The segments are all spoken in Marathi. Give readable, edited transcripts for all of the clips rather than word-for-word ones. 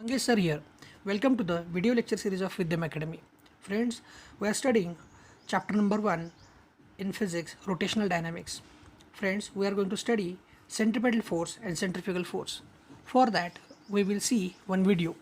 Mangesh sir here. Welcome to the video lecture series of Vidyam Academy. Friends, we are studying chapter number 1 in physics, rotational dynamics. Friends, we are going to study centripetal force and centrifugal force. For that, we will see one video.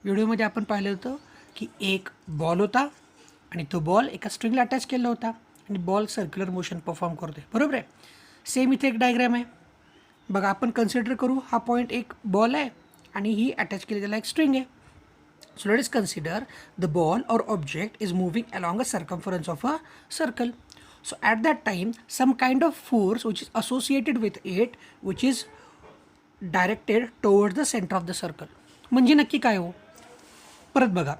व्हिडिओमध्ये आपण पाहिलं होतं की एक बॉल होता आणि तो बॉल एका स्ट्रिंगला अटॅच केला होता आणि बॉल सर्क्युलर मोशन परफॉर्म करतोय, बरोबर आहे. सेम इथे एक डायग्राम आहे बघा. आपण कन्सिडर करू हा पॉईंट एक बॉल आहे आणि ही अटॅच केलेला एक स्ट्रिंग आहे. So let us consider the ball or object is moving along a circumference of a circle. So at that time some kind of force which is associated with it which is directed towards the center of the circle. म्हणजे नक्की काय हो, परत बघा.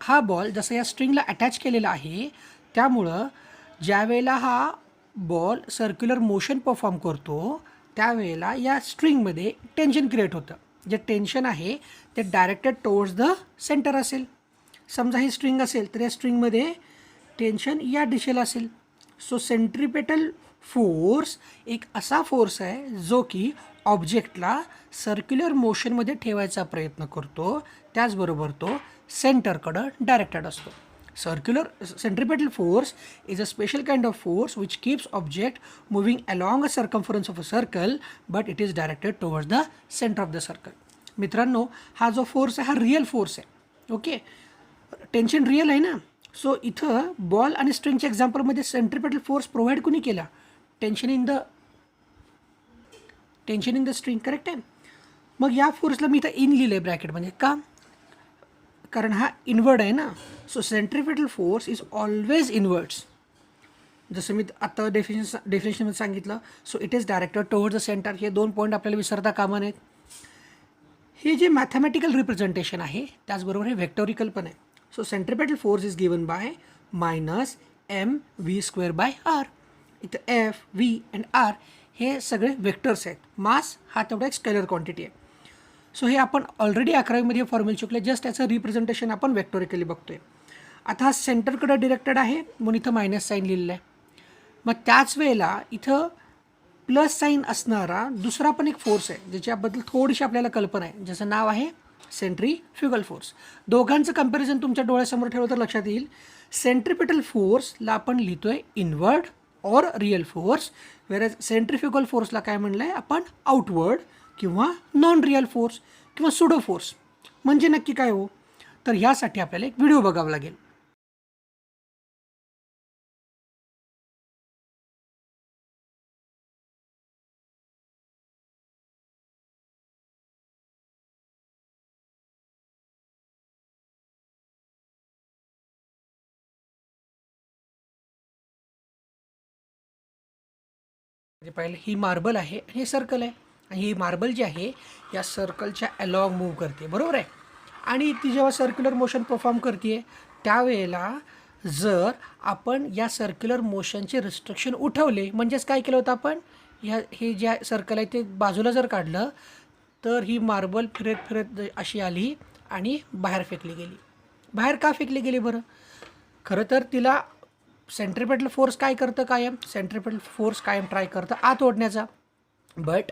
हा बॉल जसा या स्ट्रिंगला अटॅच केलेला आहे त्यामुळं ज्यावेळेला हा बॉल सर्क्युलर मोशन परफॉर्म करतो त्यावेळेला या स्ट्रिंगमध्ये टेन्शन क्रिएट होतं. जे टेन्शन आहे ते डायरेक्टेड टुवर्ड्स द सेंटर असेल. समजा ही स्ट्रिंग असेल तर या स्ट्रिंगमध्ये टेन्शन या दिशेला असेल. सो सेंट्रिपेटल फोर्स एक असा फोर्स आहे जो की ऑब्जेक्टला सर्क्युलर मोशनमध्ये ठेवायचा प्रयत्न करतो, त्याचबरोबर तो सेंटरकडं डायरेक्टेड असतो. Centripetal force is a special kind of force which keeps object moving along a circumference of a circle but it is directed towards the center of the circle. मित्रांनो, हा जो फोर्स आहे हा रिअल फोर्स आहे. ओके, टेन्शन रिअल आहे ना. सो इथं बॉल आणि स्ट्रिंगच्या एक्झाम्पलमध्ये सेंट्रिपेटल फोर्स प्रोव्हाइड कुणी केला? Tension in the string, correct आहे. मग या फोर्सला मी इथं इन लिहिलं आहे ब्रॅकेटमध्ये, का? कारण हा इनवर्ड आहे ना. So centripetal force is always inwards. जसं मी आता डेफिनेशनमध्ये सांगितलं. So it is directed towards the centre. हे दोन पॉईंट आपल्याला विसरता कामा नयेत. हे जे मॅथमॅटिकल रिप्रेझेंटेशन आहे त्याचबरोबर हे व्हेक्टोरिकल पण आहे. So centripetal force is given by -mv²/r. इथं एफ, व्ही अँड आर हे सगळे वेक्टर्स आहेत. मास हा तेवढा एक स्केलर क्वांटिटी आहे. सो हे आपण ऑलरेडी 11वीमध्ये फॉर्म्युला शिकले. जस्ट याचं रिप्रेझेंटेशन आपण वेक्टोरिकली बघतोय. आता हा सेंटरकडे डिरेक्टेड आहे म्हणून इथं मायनस साईन लिहिलेलं आहे. मग त्याच वेळेला इथं प्लस साईन असणारा दुसरा पण एक फोर्स आहे ज्याच्याबद्दल थोडीशी आपल्याला कल्पना आहे, ज्याचं नाव आहे सेंट्रीफ्युगल फोर्स. दोघांचं कंपॅरिझन तुमच्या डोळ्यासमोर ठेवलं तर लक्षात येईल. सेंट्रिपेटल फोर्सला आपण लिहितोय इनवर्ड और रिअल फोर्स, वेरॅज सेंट्रीफ्युगल फोर्सला काय म्हणलं आहे आपण? आउटवर्ड किंवा नॉन रिअल फोर्स किंवा सुडो फोर्स. म्हणजे नक्की काय हो? तर ह्यासाठी आपल्याला एक व्हिडिओ बघावा लागेल. पाहिलं, ही मार्बल आहे आणि हे सर्कल आहे आणि ही मार्बल जी आहे या सर्कलच्या अलॉंग मूव्ह करते, बरोबर आहे. आणि ती जेव्हा सर्क्युलर मोशन परफॉर्म करते त्यावेळेला जर आपण या सर्क्युलर मोशनचे रिस्ट्रिक्शन उठवले, म्हणजेच काय केलं होतं आपण? हे जे सर्कल आहे ते बाजूला जर काढलं तर ही मार्बल फिरत फिरत अशी आली आणि बाहेर फेकली गेली. बाहेर का फेकली गेली बरं? खरं तर तिला सेंट्रिपेटल फोर्स काय करतं? कायम सेंट्रिपेटल फोर्स कायम ट्राय करतं आत ओढण्याचा. बट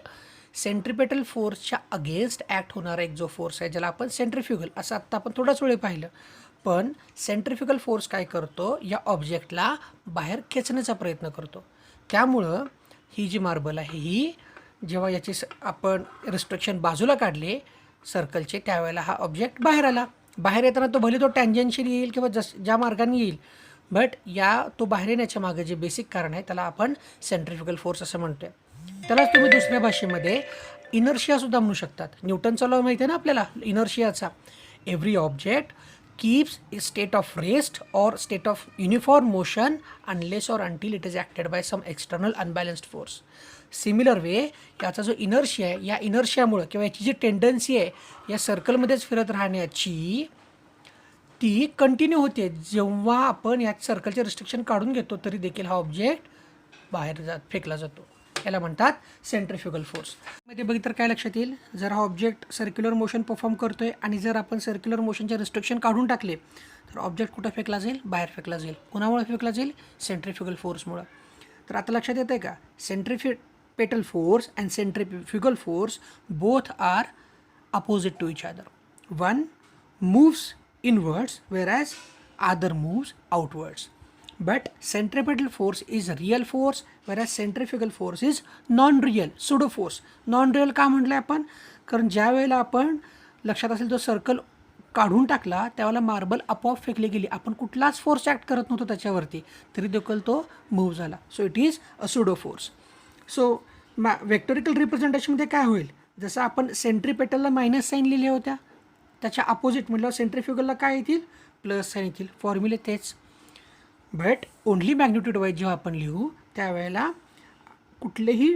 सेंट्रिपेटल फोर्सच्या अगेन्स्ट ॲक्ट होणारा एक जो फोर्स आहे ज्याला आपण सेंट्रिफ्युगल असं आत्ता आपण थोडाच वेळ पाहिलं. पण सेंट्रिफ्युगल फोर्स काय करतो? या ऑब्जेक्टला बाहेर खेचण्याचा प्रयत्न करतो. त्यामुळं ही जी मार्बल आहे ही जेव्हा याची आपण रिस्ट्रिक्शन बाजूला काढले सर्कलचे त्यावेळेला हा ऑब्जेक्ट बाहेर आला. बाहेर येताना तो भले तो टँजेन्शियल येईल किंवा ज्या मार्गाने येईल, बट तो बाहेर येण्याच्या मागे जे बेसिक कारण आहे त्याला आपण सेंट्रिफ्युगल फोर्स असं म्हणतो आहे. त्यालाच तुम्ही दुसऱ्या भाषेमध्ये इनर्शियासुद्धा म्हणू शकतात. न्यूटनचा लॉ माहिती आहे ना आपल्याला इनर्शियाचा. Every object keeps a state of rest or state of uniform motion unless or until it is acted by some external unbalanced force. Similar way याचा जो इनर्शिया आहे या इनर्शियामुळं किंवा याची जी टेंडन्सी आहे या सर्कलमध्येच फिरत राहण्याची ती कंटिन्यू होते. जेव्हा आपण या सर्कलचे रिस्ट्रिक्शन काढून घेतो तरी देखील हा ऑब्जेक्ट बाहेर फेकला जातो. याला म्हणतात सेंट्रिफ्युगल फोर्स. मध्ये बघितलं काय लक्षात येईल, जर हा ऑब्जेक्ट सर्क्युलर मोशन परफॉर्म करतोय आणि जर आपण सर्क्युलर मोशनचे रिस्ट्रिक्शन काढून टाकले तर ऑब्जेक्ट कुठं फेकला जाईल, बाहेर फेकला जाईल. कोणामुळे फेकला जाईल, सेंट्रिफ्युगल फोर्समुळं. तर आता लक्षात येतं आहे का, centripetal force and centrifugal force both are opposite to each other. One moves inwards whereas other moves outwards. But centripetal force is real force whereas centrifugal force is non-real, pseudo force. Non-real का म्हटलं आपण, कारण ज्या वेळेला आपण लक्षात असेल तो सर्कल काढून टाकला त्यावेळेला मार्बल आपोआप फेकली गेली, आपण कुठलाच फोर्स ॲक्ट करत नव्हतो त्याच्यावरती, तरी देखील तो मूव्ह झाला. So it is a pseudo force. So vectorical रिप्रेझेंटेशनमध्ये काय होईल, जसं आपण सेंट्रिपेटलला मायनस साईन लिहिल्या होत्या त्याच्या अपोजिट म्हटलं सेंट्रिफ्युगलला काय येतील, प्लस साईन येतील. फॉर्म्युले तेच. बट ओनली मॅग्निट्यूड वाईज जेव्हा आपण लिहू त्यावेळेला कुठलेही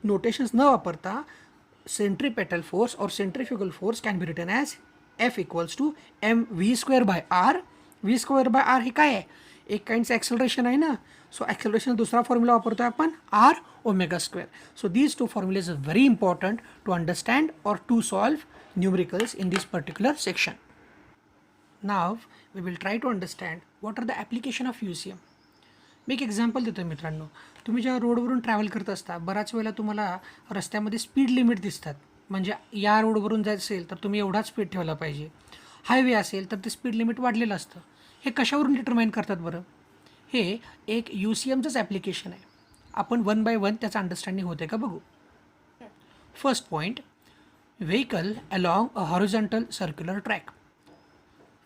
नोटेशन्स न वापरता सेंट्रिपेटल फोर्स और centrifugal force can be written as F equals to mv²/r. v²/r हे काय आहे, एक काइंडचं ॲक्सलरेशन आहे ना. सो ॲक्सलरेशन दुसरा फॉर्म्युला वापरतो आपण r⍵². So these two formulas are very important to understand or to solve numericals in this particular section. Now we will try to understand what are the application of UCM. मी एक एक्झाम्पल देतो मित्रांनो. तुम्ही जेव्हा रोडवरून ट्रॅव्हल करत असता बऱ्याच वेळेला तुम्हाला रस्त्यामध्ये स्पीड लिमिट दिसतात, म्हणजे या रोडवरून जायचं असेल तर तुम्ही एवढाच स्पीड ठेवला पाहिजे. हायवे असेल तर ते स्पीड लिमिट वाढलेलं असतं. हे कशावरून डिटरमाइन करतात बरं, हे एक UCMचंच ॲप्लिकेशन आहे. आपण 1 by 1 त्याचं अंडरस्टँडिंग होते का बघू. First point, vehicle along a horizontal circular track.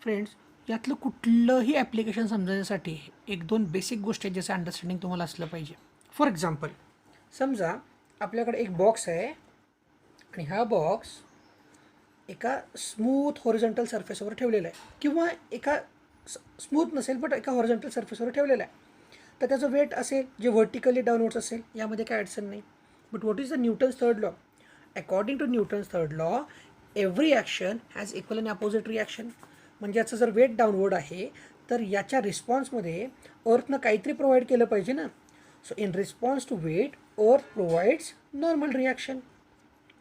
Friends, यातलं कुठलंही ॲप्लिकेशन समजण्यासाठी एक दोन बेसिक गोष्टी आहेत ज्याचं अंडरस्टँडिंग तुम्हाला असलं पाहिजे. फॉर एक्झाम्पल, समजा आपल्याकडे एक बॉक्स आहे आणि हा बॉक्स एका स्मूथ हॉरिझॉन्टल सरफेसवर ठेवलेला आहे, किंवा एका स्मूथ नसेल बट एका हॉरिझॉन्टल सरफेसवर ठेवलेला आहे. तर त्याचं वेट असेल जे व्हर्टिकली डाऊनवर्ड्स असेल, यामध्ये काय अडचण नाही. But what is the Newton's third law? According to Newton's third law, every action has equal and opposite reaction. म्हणजे याचं जर वेट डाऊनवर्ड आहे तर याच्या रिस्पॉन्समध्ये अर्थनं काहीतरी प्रोव्हाइड केलं पाहिजे ना. So in response to weight earth provides normal reaction.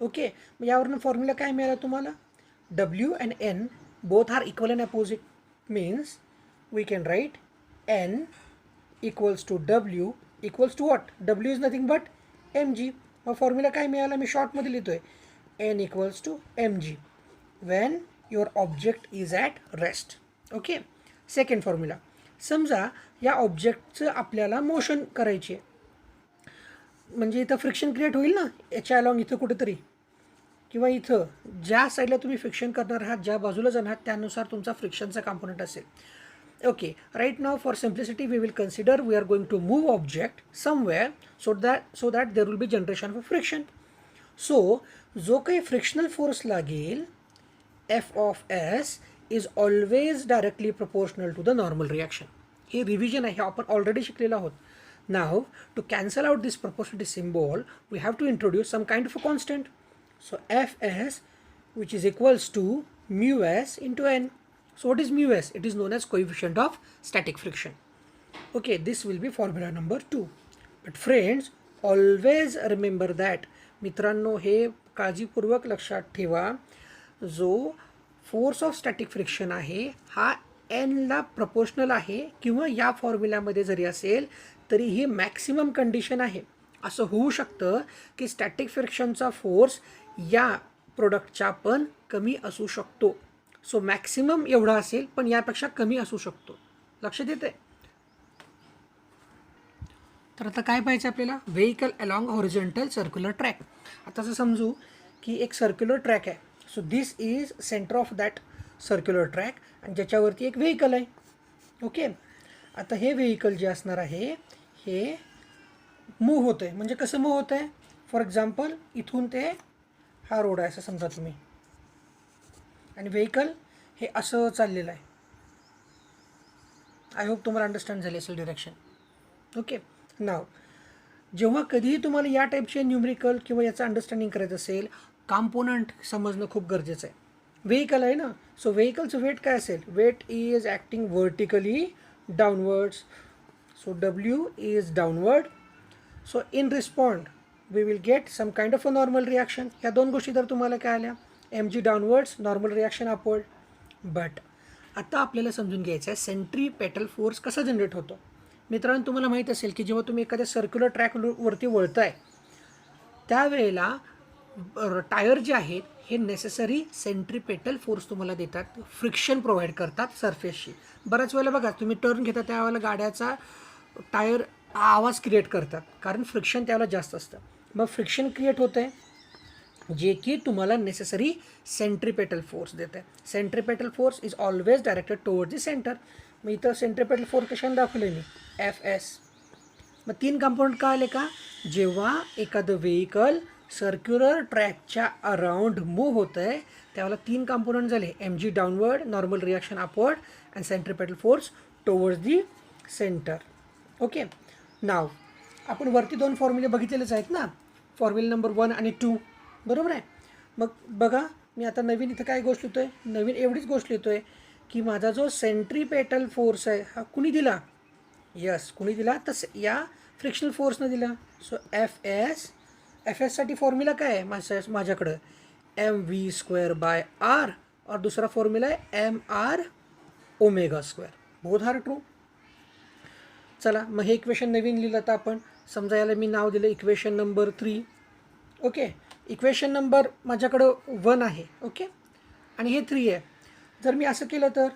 Okay, मग यावरनं फॉर्म्युला काय मिळाला तुम्हाला, W and N both are equal and opposite. Means we can write N equals to W equals to what? W is nothing but mg. मग फॉर्म्युला काय मिळाला, मी शॉर्टमध्ये लिहितो आहे, N equals to mg when your object is at rest. Okay. Second formula, समजा या ऑब्जेक्टचं आपल्याला मोशन करायची आहे, म्हणजे इथं फ्रिक्शन क्रिएट होईल ना याच्या अलॉंग इथं कुठेतरी, किंवा इथं ज्या साईडला तुम्ही फ्रिक्शन करणार आहात, ज्या बाजूला जाणार आहात त्यानुसार तुमचा फ्रिक्शनचा कॉम्पोनंट असेल. Okay, right now for simplicity we will consider we are going to move object somewhere so that there will be generation of friction. So जो काही frictional force लागेल F of S is always directly proportional to the normal reaction. हे revision आहे, हे आपण already शिकलेलो आहोत. Now to cancel out this proportionality symbol we have to introduce some kind of a constant. So Fs, which is equals to mu s into n. So what is mu s? It is known as coefficient of static friction. Okay, this will be formula number 2. But friends, always remember that, मित्रांनो हे काळजीपूर्वक लक्षात ठेवा, जो फोर्स ऑफ स्टॅटिक फ्रिक्शन आहे हा एनला प्रपोर्शनल आहे, किंवा या फॉर्म्युल्यामध्ये जरी असेल तरी ही मॅक्सिमम कंडिशन आहे. असं होऊ शकतं की स्टॅटिक फ्रिक्शनचा फोर्स या प्रोडक्टच्या पण कमी असू शकतो. सो मॅक्सिमम एवढा असेल पण यापेक्षा कमी असू शकतो. लक्षात येते. तर आता काय पाहिजे आपल्याला, vehicle along horizontal circular track. आता असं समजू की एक सर्क्युलर ट्रॅक आहे. So this is centre of that circular track आणि ज्याच्यावरती एक व्हेकल आहे. ओके, आता हे व्हेकल जे असणार आहे हे मूव्ह होतं आहे. म्हणजे कसं मूव्ह होतं आहे, फॉर एक्झाम्पल इथून ते हा रोड आहे असं समजा तुम्ही, आणि व्हेकल हे असं चाललेलं आहे. आय होप तुम्हाला अंडरस्टँड झाले असेल डिरेक्शन. ओके, नाव जेव्हा कधीही तुम्हाला या टाईपचे न्यूमरिकल किंवा याचं अंडरस्टँडिंग करायचं असेल, कॉम्पोनंट समजणं खूप गरजेचं आहे. व्हेकल आहे ना, सो व्हेकलचं वेट काय असेल, weight is acting vertically downwards. So W is downward. So in respond we will get some kind of a normal reaction. ह्या दोन गोष्टी तर तुम्हाला काय आल्या, M G downwards, normal reaction upward. But आता आपल्याला समजून घ्यायचं आहे सेंट्रीपेटल फोर्स कसा जनरेट होतो. मित्रांनो, तुम्हाला माहीत असेल की जेव्हा तुम्ही एखाद्या सर्क्युलर ट्रॅकवरती वळताय त्यावेळेला टायर जे आहेत हे नेसेसरी सेंट्रीपेटल फोर्स तुम्हाला देतात, फ्रिक्शन प्रोव्हाइड करतात सरफेसशी. बऱ्याच वेळेला बघा तुम्ही टर्न घेता त्यावेळेला गाड्याचा टायर आवाज क्रिएट करतात कारण फ्रिक्शन त्यावेळेला जास्त असतं. मग फ्रिक्शन क्रिएट होतं आहे जे की तुम्हाला नेसेसरी सेंट्रीपेटल फोर्स देतं आहे. Centripetal force is always directed towards the centre. मग इथं सेंट्रीपेटल फोर्स कशाने दाखवले मी, एफ एस. मग 3 कंपोनंट काय आले का, जेव्हा एखादं व्हेकल सर्क्युलर ट्रॅकच्या अराउंड मूव्ह होतं आहे त्यावेळेला 3 कंपोनंट झाले, M G downward, normal reaction upward and centripetal force towards the centre. Okay. नाव आपण वरती 2 फॉर्म्युले बघितलेलेच आहेत ना, फॉर्म्युला नंबर 1 आणि 2, बरोबर आहे. मग बघा मी आता नवीन इथं काय गोष्ट लिहितो आहे, नवीन एवढीच गोष्ट लिहितो आहे की माझा जो सेंट्रीपेटल फोर्स आहे हा कुणी दिला, यस कुणी दिला, तर या फ्रिक्शनल फोर्सनं दिला. सो एफ एससाठी फॉर्म्युला काय आहे माझ्याकडं, M V square by R, और दुसरा फॉर्म्युला आहे M R omega square. Both are true. चला मग हे इक्वेशन नवीन लिहिलं तर आपण समजा याला मी नाव दिलं equation number 3. Okay. Equation number माझ्याकडं 1 आहे. ओके. आणि हे 3 आहे. जर मी असं केलं तर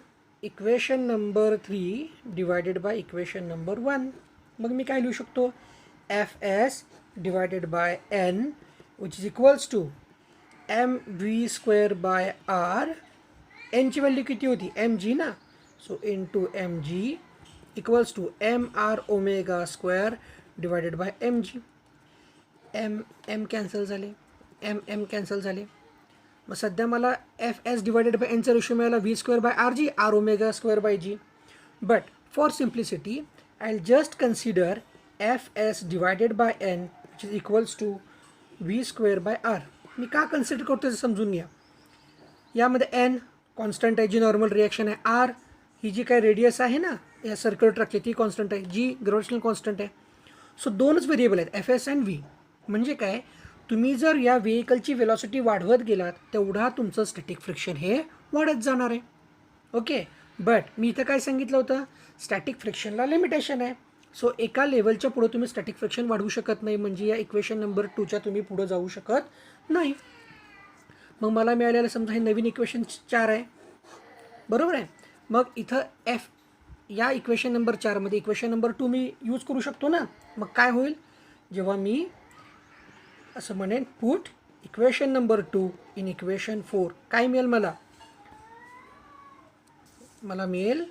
equation number 3 divided by equation number 1. मग मी काय लिहू शकतो, F S divided by N which is equals to M V square by R. एनची व्हॅल्यू किती होती, एम जी ना, so into M G equals to M R omega square divided by M G. M cancel झाले, एम कॅन्सल झाले. मग सध्या मला एफ एस डिवायडेड बाय एनचा रेशो मिळाला V square by R G, R omega square by G. But for simplicity I will just consider F S divided by N which is equals to V square by R. मी का कन्सिडर करतो ते समजून घ्या. यामध्ये एन कॉन्स्टंट आहे जी नॉर्मल रिॲक्शन आहे, आर ही जी काय रेडियस आहे ना या सर्क्युलर ट्रॅकची ती कॉन्स्टंट आहे, जी ग्रॅव्हिटेशनल कॉन्स्टंट आहे. सो 2च व्हेरिएबल आहेत, एफ एस अँड व्ही. म्हणजे काय, तुम्ही जर या व्हेकलची वेलॉसिटी वाढवत गेलात तेवढा तुमचं स्टॅटिक फ्रिक्शन हे वाढत जाणार आहे. ओके. बट मी इथं काय सांगितलं होतं, स्टॅटिक फ्रिक्शनला लिमिटेशन आहे. सो एका लेवलच्या पुढं तुम्ही स्टॅटिक फ्रिक्शन वाढवू शकत नाही, म्हणजे या इक्वेशन नंबर 2च्या तुम्ही पुढं जाऊ शकत नाही. मग मला मिळालेलं समजा हे नवीन इक्वेशन 4 आहे, बरोबर आहे. मग इथं एफ या इक्वेशन नंबर 4मध्ये इक्वेशन नंबर 2 मी यूज करू शकतो ना. मग काय होईल, जेव्हा मी असं म्हणेन put equation number 2 in equation 4, काय मिळेल मला मिळेल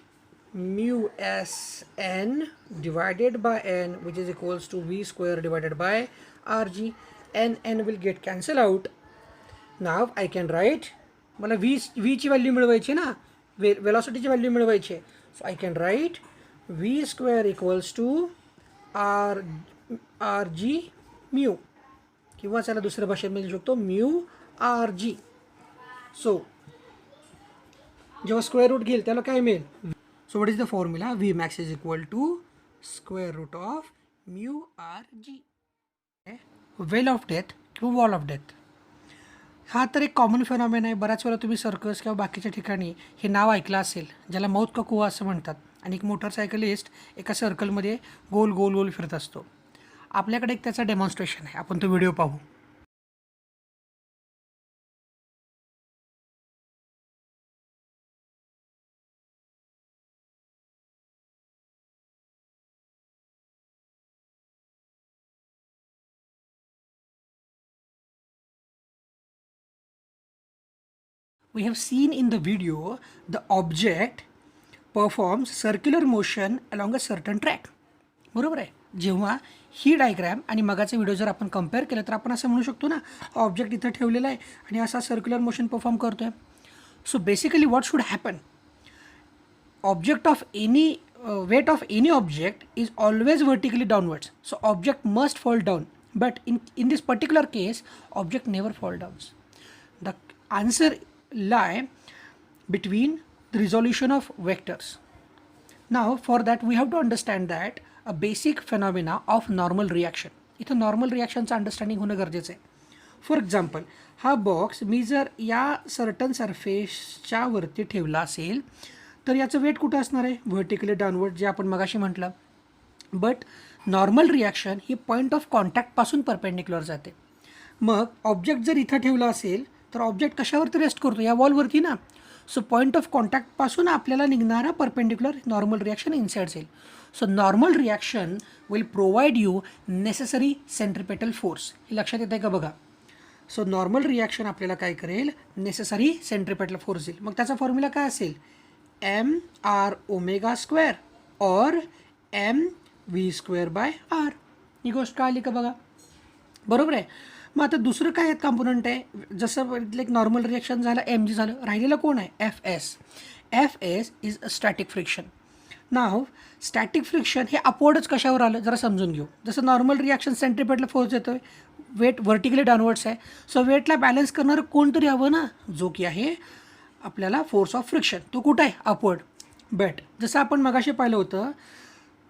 mu S N divided by N which is equals to V square divided by R G. N will get cancel out. Now I can write, मला व्हीची व्हॅल्यू मिळवायची ना, वेलॉसिटीची व्हॅल्यू मिळवायची आहे. So I can write V square equals to R G mu, किंवा त्याला दुसऱ्या भाषेत मिळू शकतो म्यू आर जी. सो जेव्हा स्क्वेअर रूट घेईल त्याला काय मिळेल, so what is the formula, V max is equal to square root of mu R G. Well of death किंवा वॉल ऑफ डेथ हा तर एक कॉमन फिनॉमेना आहे. बऱ्याच वेळा तुम्ही सर्कस किंवा बाकीच्या ठिकाणी हे नाव ऐकलं असेल, ज्याला मौत का कुआ असं म्हणतात. आणि एक मोटरसायकलिस्ट एका सर्कलमध्ये गोल गोल गोल फिरत असतो. आपल्याकडे एक त्याचा डेमॉन्स्ट्रेशन आहे, आपण तो व्हिडिओ पाहू. We have seen in the video the object performs circular motion along a certain track. बरोबर आहे. जेव्हा ही डायग्रॅम आणि मगाचा व्हिडिओ जर आपण कम्पेअर केलं तर आपण असं म्हणू शकतो ना, ऑब्जेक्ट इथं ठेवलेला आहे आणि असा सर्क्युलर मोशन परफॉर्म करतो आहे. So basically what should happen, object of any weight of any object is always vertically downwards, so object must fall down, but in this particular case object never fall down. The answer lie between the resolution of vectors. Now for that we have to understand that a basic phenomena of normal reaction. इथं नॉर्मल रिॲक्शनचं अंडरस्टँडिंग होणं गरजेचं आहे. फॉर एक्झाम्पल, हा बॉक्स मी जर या सर्टन सरफेसच्या वरती ठेवला असेल तर याचं वेट कुठं असणार आहे? व्हर्टिकली डाऊनवर्ड, जे आपण मगाशी म्हटलं. बट नॉर्मल रिॲक्शन ही पॉईंट ऑफ कॉन्टॅक्टपासून परपेंडिक्युलर जाते. मग ऑब्जेक्ट जर इथं ठेवला असेल तर ऑब्जेक्ट कशावरती रेस्ट करतो? या वॉलवरती ना. सो पॉईंट ऑफ कॉन्टॅक्टपासून आपल्याला निघणारा परपेंडिक्युलर नॉर्मल रिॲक्शन इनसाइड जाईल. So normal reaction will provide you necessary centripetal force. हे लक्षात येतं आहे का बघा. सो नॉर्मल रिॲक्शन आपल्याला काय करेल? नेसेसरी सेंट्रिपेटल फोर्स देईल. मग त्याचा फॉर्म्युला काय असेल? mr⍵² और mv²/r. ही गोष्ट काय आली का बघा. बरोबर आहे. मग आता दुसरं काय कॉम्पोनंट आहे? जसं एक नॉर्मल रिॲक्शन झालं, mg झालं, राहिलेलं कोण आहे? fs. fs is a static friction. Now static friction हे अपवर्डच कशावर आलं जरा समजून घेऊ. जसं नॉर्मल रिॲक्शन सेंट्रिपेटला फोर्स येतो आहे, वेट व्हर्टिकली डाऊनवर्ड्स आहे. सो वेटला बॅलन्स करणारं कोणतरी हवं ना, जो की आहे आपल्याला फोर्स ऑफ फ्रिक्शन. तो कुठं आहे? अपवर्ड. बट जसं आपण मगाशी पाहिलं होतं,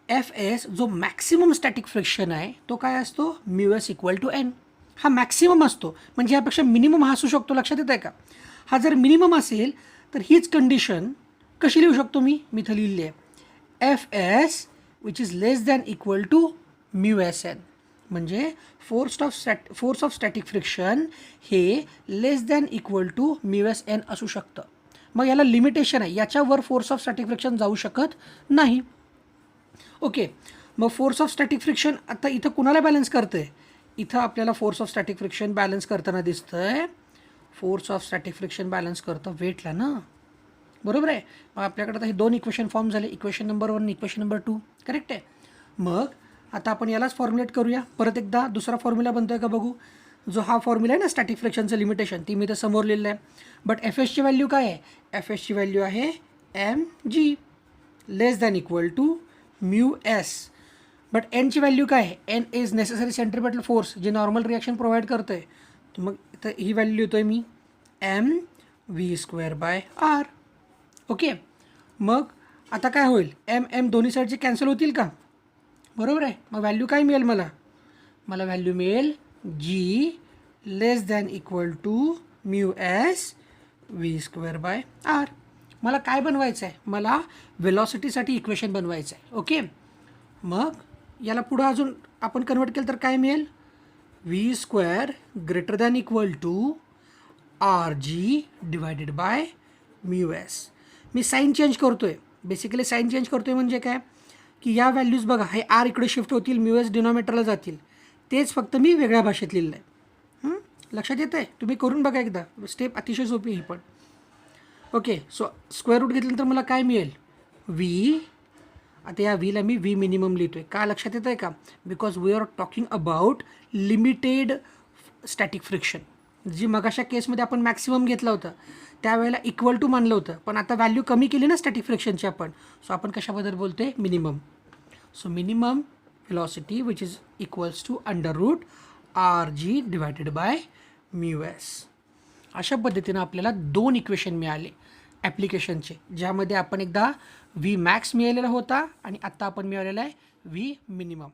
fs जो मॅक्सिमम स्टॅटिक फ्रिक्शन आहे तो काय असतो? μs=n. हा मॅक्सिमम असतो, म्हणजे यापेक्षा मिनिमम हा असू शकतो. लक्षात येत आहे का? हा जर मिनिमम असेल तर हीच कंडिशन कशी लिहू शकतो मी इथं लिहिली आहे. fs which is less than equal to μsn. म्हणजे फोर्स ऑफ स्टॅटिक फ्रिक्शन हे लेस दॅन इक्वल टू μsn असू शकतं. मग याला लिमिटेशन आहे, याच्यावर फोर्स ऑफ स्टॅटिक फ्रिक्शन जाऊ शकत नाही. ओके. मग फोर्स ऑफ स्टॅटिक फ्रिक्शन आता इथं कुणाला बॅलन्स करतं आहे? इथं आपल्याला force of static friction balance करताना दिसतं आहे. Force of static friction balance करतं वेटला ना. बरोबर आहे. मग आपल्याकडे आता हे दोन इक्वेशन फॉर्म झाले, इक्वेशन नंबर 1 आणि इक्वेशन नंबर 2. करेक्ट आहे. मग आता आपण यालाच फॉर्म्युलेट करूया. परत एकदा दुसरा फॉर्म्युला बनतो आहे का बघू. जो हा फॉर्म्युला आहे ना स्टॅटिक फ्रिक्शनचं लिमिटेशन, ती मी तर समोर लिहिलं आहे. बट fsची व्हॅल्यू काय आहे? fsची व्हॅल्यू आहे mg less than equal to μs. But एनची व्हॅल्यू काय आहे? N is necessary centripetal force, जे नॉर्मल रिॲक्शन प्रोव्हाइड करतं आहे. तर मग इथं ही व्हॅल्यू लिहितो आहे मी mv²/r. ओके. मग आता काय होईल? m दोन्ही साईडचे कॅन्सल होतील का? बरोबर आहे. मग व्हॅल्यू काय मिळेल मला? व्हॅल्यू मिळेल g less than equal to μs v²/r. मला काय बनवायचं आहे? मला वेलॉसिटीसाठी इक्वेशन बनवायचं आहे. ओके. मग याला पुढं अजून आपण कन्वर्ट केलं तर काय मिळेल? v² greater than equal to rg/μs. मी साईन चेंज करतो आहे. बेसिकली साईन चेंज करतो आहे म्हणजे काय की या व्हॅल्यूज बघा, हे आर इकडे शिफ्ट होतील, μs डिनॉमिनेटरला जातील. तेच फक्त मी वेगळ्या भाषेत लिहिलं आहे. लक्षात येतं आहे? तुम्ही करून बघा एकदा. स्टेप अतिशय सोपी ही पण. ओके. सो स्क्वेअर रूट घेतल्यानंतर मला काय मिळेल? v. आता या व्हीला मी v मिनिमम लिहितो आहे. का लक्षात येतं आहे का? Because we are talking about limited static friction. जी मगाशा केसमध्ये आपण मॅक्सिमम घेतलं होतं त्यावेळेला इक्वल टू मानलं होतं, पण आता व्हॅल्यू कमी केली ना स्टॅटिक फ्रिक्शनची आपण. सो आपण कशाबद्दल बोलतो आहे? Minimum. So minimum velocity which is equals to √rg/μs. अशा पद्धतीनं आपल्याला दोन इक्वेशन मिळाले ॲप्लिकेशनचे, ज्यामध्ये आपण एकदा v मॅक्स मिळालेला होता आणि आत्ता आपण मिळालेला आहे v मिनिमम.